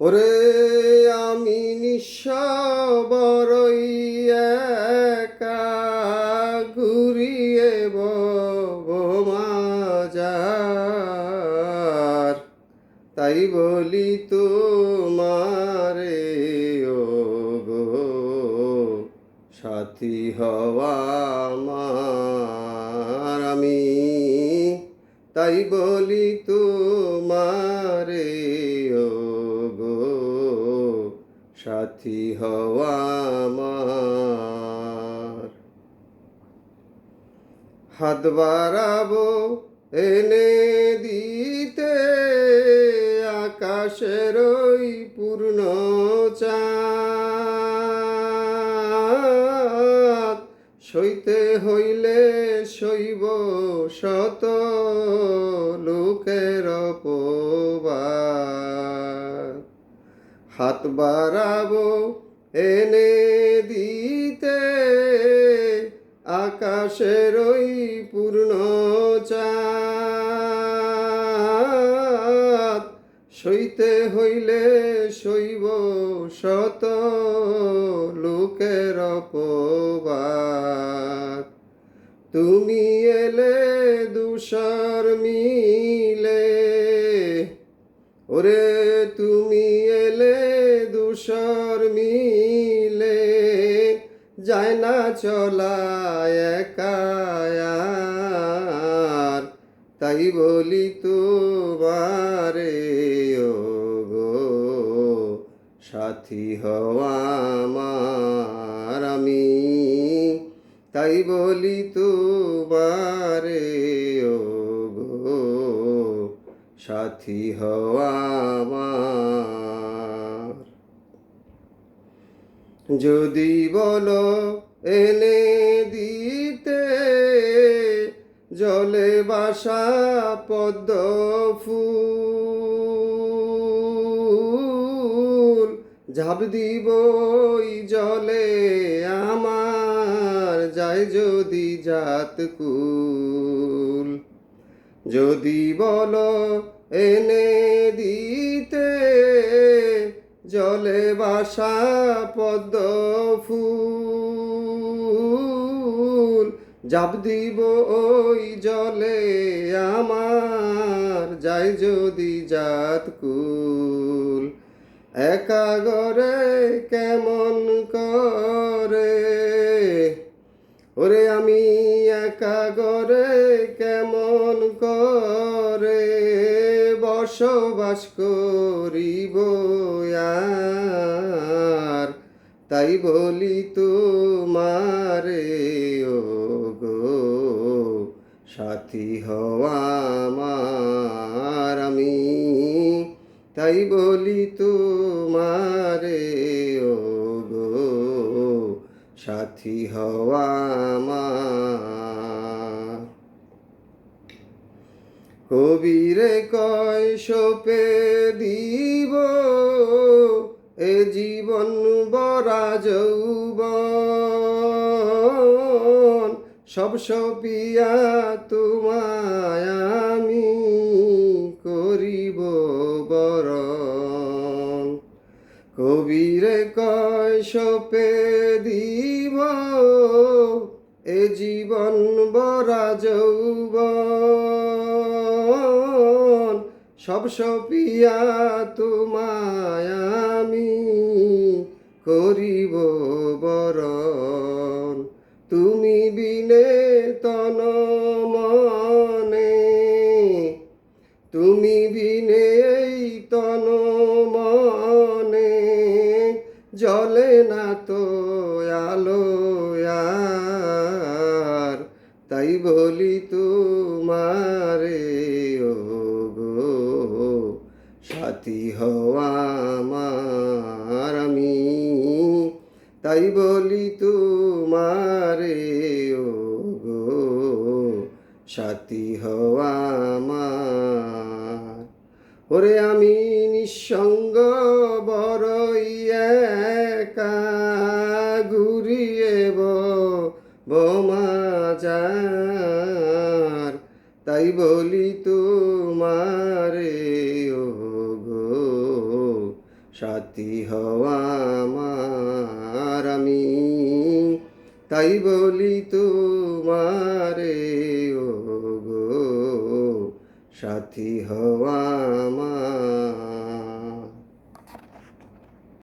ওরে আমি নিঃস্ব বড়ই একা ঘুরিয়ে মাজার, তাই বলি তোমারে ও গো সাথী হওয়া আমার। আমি তাই বলি তোমারে ও গো সাথী হওয়া আমার। হাত বাড়াবো এনে দিতে আকাশের ওই পূর্ণ চাঁদ, সইতে হইলে সইব শত লোকের অপবাদ। হাত বাড়াবো এনে দিতে আকাশের ওই পূর্ণ চাঁদ, সইতে হইলে সইব শত লোকের অপবাদ। তুমি এলে দুসর মিলে, ওরে তুমি এলে দুসর মিলে, যায় না চলা একা আর, তাই বলি তোমারে ও গো সাথী হওয়া আমার। আমি তাই বলি তোমারে ও গো সাথী হওয়া আমার। যদি বলো এনে দিতে জলে বাসা পদ্ম ফুল, ঝাঁপ দিব জলে আমার যায় যদি জাত কুল। যদি বলো এনে দিতে জলে বাসা পদ্ম ফুল, ঝাঁপ দিব ওই জলে আমার যায় যদি জাত কুল। একা গরে কেমন করে, ওরে আমি একা গরে কেমন করে বসবাস করিব আর, তাই বলি তোমারে ও গো সাথী হওয়া আমার। আমি তাই বলি তোমারে ও গো সাথী হওয়া আমার। কবিরে কয় সোপে দিব এ জীবন বরা যৌবন, সব সপিয়া তোমায় আমি করিব বরণ। কবিরে কয় সোপে দিব এ জীবন বরা যৌবন, সব সপিয়া তোমায় আমি করিব বরণ। তুমি বিনে তন মনে, তুমি বিনে এই তন মনে জলে না তো আলো আর, তাই বলি তোমারে ও গো সাথী হওয়া আমার। আমি তাই বলি তোমারে ও গো সাথী হওয়া আমার। ওরে আমি নিঃসঙ্গ বড়ই একা ঘুরিয়ে বোমাজার, তাই বলি তোমারে ও গো সাথী হওয়া আমার আমি তাই বলি তোমারে ও গো সাথী হওয়া আমার